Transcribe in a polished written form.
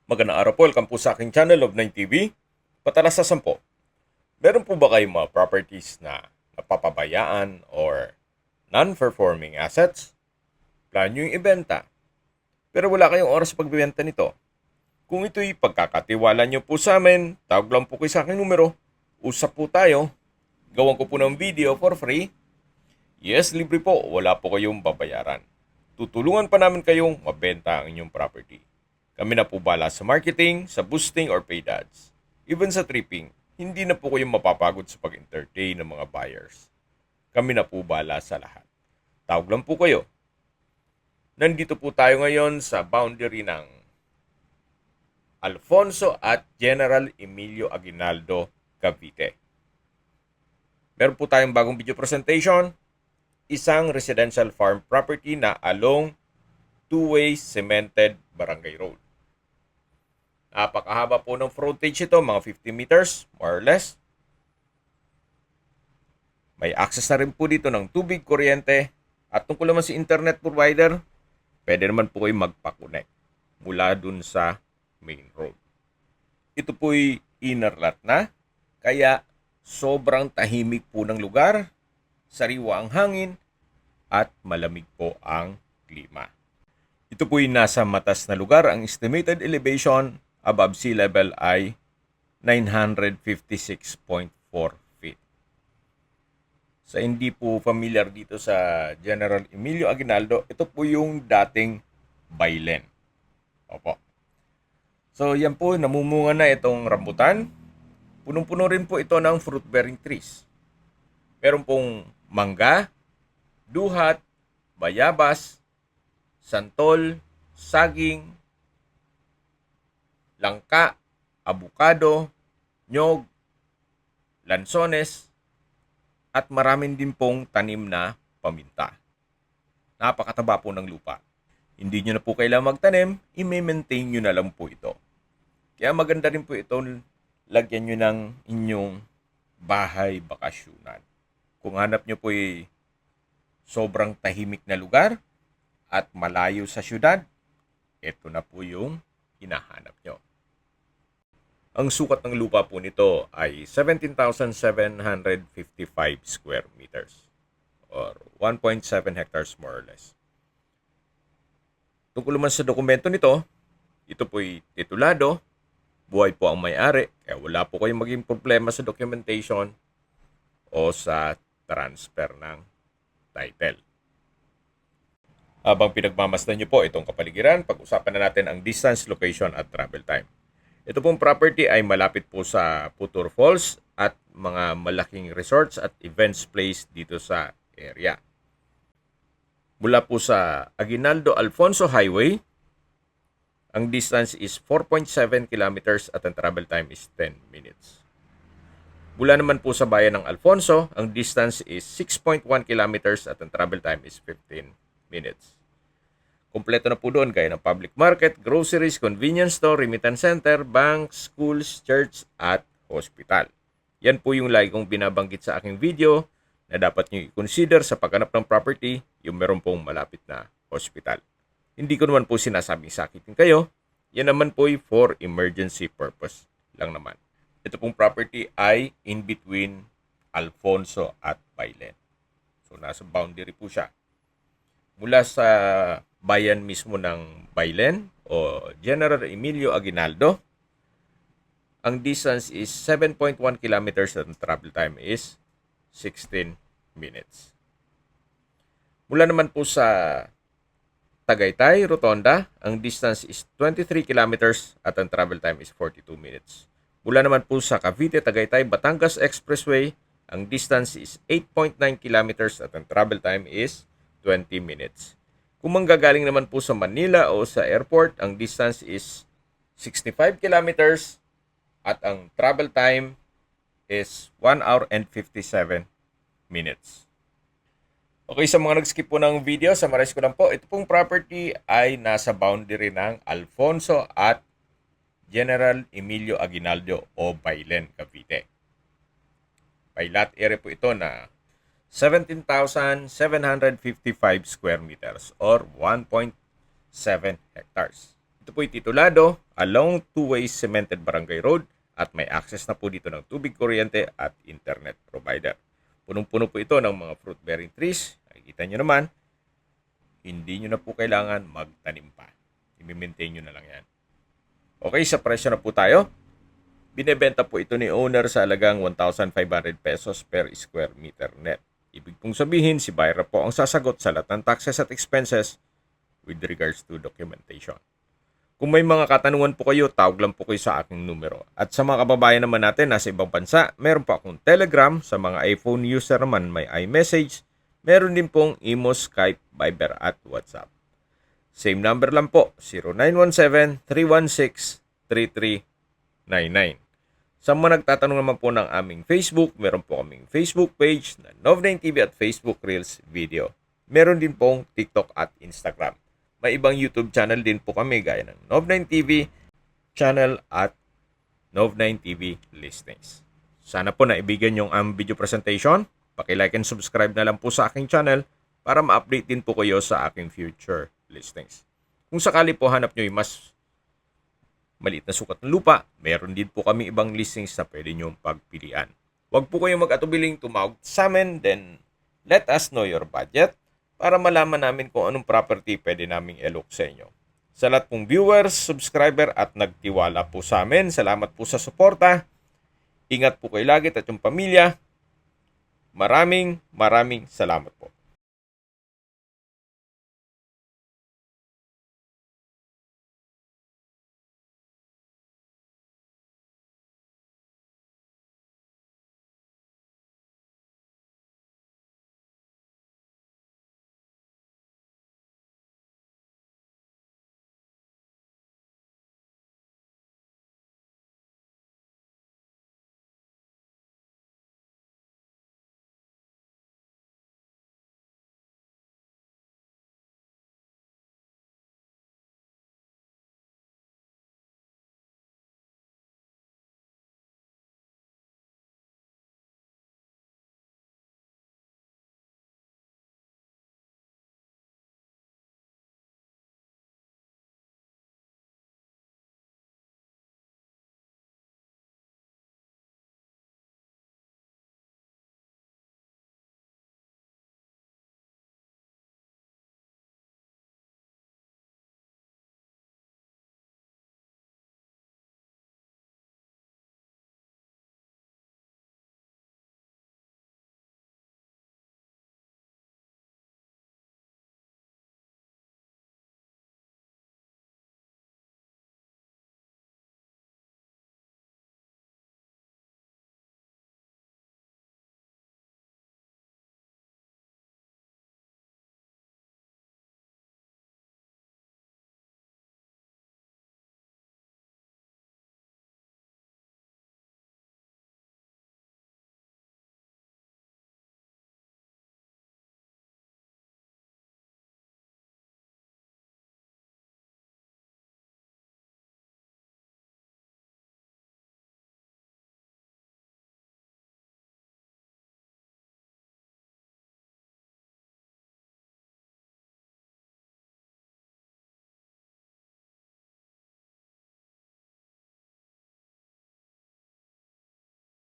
Magandang araw po, welcome po sa aking channel of 9TV. Patalasasan po, meron po ba kayong mga properties na napapabayaan or non-performing assets? Plan nyo yung ibenta, pero wala kayong oras sa pagbibenta nito. Kung ito'y pagkakatiwala nyo po sa amin, tawag lang po kayo sa aking numero, usap po tayo, gawan ko po ng video for free. Yes, libre po, wala po kayong babayaran. Tutulungan pa namin kayong mabenta ang inyong property. Kami na po bala sa marketing, sa boosting or paid ads. Even sa tripping, hindi na po kayo mapapagod sa pag-entertain ng mga buyers. Kami na po bala sa lahat. Tawag lang po kayo. Nandito po tayo ngayon sa boundary ng Alfonso at General Emilio Aguinaldo, Cavite. Meron po tayong bagong video presentation. Isang residential farm property na along two-way cemented barangay road. Napakahaba po ng frontage ito, mga 50 meters, more or less. May access na rin po dito ng tubig, kuryente, at tungkol naman sa internet provider, pwede naman po kayo magpa-connect mula dun sa main road. Ito po'y inner lot na, kaya sobrang tahimik po ng lugar, sariwa ang hangin, at malamig po ang klima. Ito po'y nasa matas na lugar. Ang estimated elevation above sea level ay 956.4 feet. Sa hindi po familiar dito sa General Emilio Aguinaldo, ito po yung dating baylen. Opo. So yan po, namumunga na itong rambutan. Punong-puno rin po ito ng fruit-bearing trees. Meron pong mangga, duhat, bayabas, santol, saging, langka, abukado, nyog, lansones, at maraming din pong tanim na paminta. Napakataba po ng lupa. Hindi nyo na po kailangang magtanim, i-maintain nyo na lang po ito. Kaya maganda rin po ito, lagyan nyo ng inyong bahay bakasyunan. Kung hanap nyo po sobrang tahimik na lugar at malayo sa syudad, ito na po yung hinahanap nyo. Ang sukat ng lupa po nito ay 17,755 square meters or 1.7 hectares more or less. Tungkol naman sa dokumento nito, ito po'y titulado, buhay po ang may-ari, kaya wala po kayong maging problema sa documentation o sa transfer ng title. Habang pinagmamasdan nyo po itong kapaligiran, pag-usapan na natin ang distance, location at travel time. Ito pong property ay malapit po sa Putur Falls at mga malaking resorts at events place dito sa area. Mula po sa Aguinaldo Alfonso Highway, ang distance is 4.7 kilometers at ang travel time is 10 minutes. Mula naman po sa bayan ng Alfonso, ang distance is 6.1 kilometers at ang travel time is 15 minutes. Kompleto na po doon gaya ng public market, groceries, convenience store, remittance center, bank, schools, church, at hospital. Yan po yung lagi kong binabanggit sa aking video na dapat nyo i-consider sa paghanap ng property yung meron pong malapit na hospital. Hindi ko naman po sinasabing sakitin kayo. Yan naman po for emergency purpose lang naman. Ito pong property ay in between Alfonso at Baylen. So nasa boundary po siya. Mula sa bayan mismo ng Baylen o General Emilio Aguinaldo, ang distance is 7.1 kilometers at ang travel time is 16 minutes. Mula naman po sa Tagaytay, Rotonda, ang distance is 23 kilometers at ang travel time is 42 minutes. Mula naman po sa Cavite, Tagaytay, Batangas Expressway, ang distance is 8.9 kilometers at ang travel time is 20 minutes. Kung manggagaling naman po sa Manila o sa airport, ang distance is 65 kilometers at ang travel time is 1 hour and 57 minutes. Okay, sa mga nag-skip po ng video, summarize ko lang po. Ito pong property ay nasa boundary ng Alfonso at General Emilio Aguinaldo o Baylen, Cavite. By lot area po ito na 17,755 square meters or 1.7 hectares. Ito po'y titulado along two-way cemented barangay road at may access na po dito ng tubig, kuryente at internet provider. Punong-puno po ito ng mga fruit-bearing trees. Nakikita nyo naman, hindi nyo na po kailangan magtanim pa. I-maintain nyo na lang yan. Okay, sa presyo na po tayo. Binebenta po ito ni owner sa halagang 1,500 pesos per square meter net. Ibig pong sabihin, si buyer po ang sasagot sa lahat ng taxes at expenses with regards to documentation. Kung may mga katanungan po kayo, tawag lang po kayo sa aking numero. At sa mga kababayan naman natin nasa ibang bansa, meron po akong Telegram. Sa mga iPhone user naman, may iMessage. Meron din pong Imo, Skype, Viber at WhatsApp. Same number lang po, 0917-316-3399. Sa mga nagtatanong naman po ng aming Facebook, meron po kaming Facebook page na Nov9 TV at Facebook Reels Video. Meron din pong TikTok at Instagram. May ibang YouTube channel din po kami gaya ng Nov9 TV channel at Nov9 TV Listings. Sana po naibigan yung aming video presentation. Paki-like and subscribe na lang po sa aking channel para ma-update din po kayo sa aking future listings. Kung sakali po hanap nyo yung mas maliit na sukat ng lupa, meron din po kami ibang listings na pwede nyo pagpilian. Huwag po kayong mag-atubiling tumawag sa amin, then let us know your budget para malaman namin kung anong property pwede naming i-look sa inyo. Sa lahat pong viewers, subscriber at nagtiwala po sa amin, salamat po sa suporta. Ingat po kayo lagi at yung pamilya. Maraming salamat po.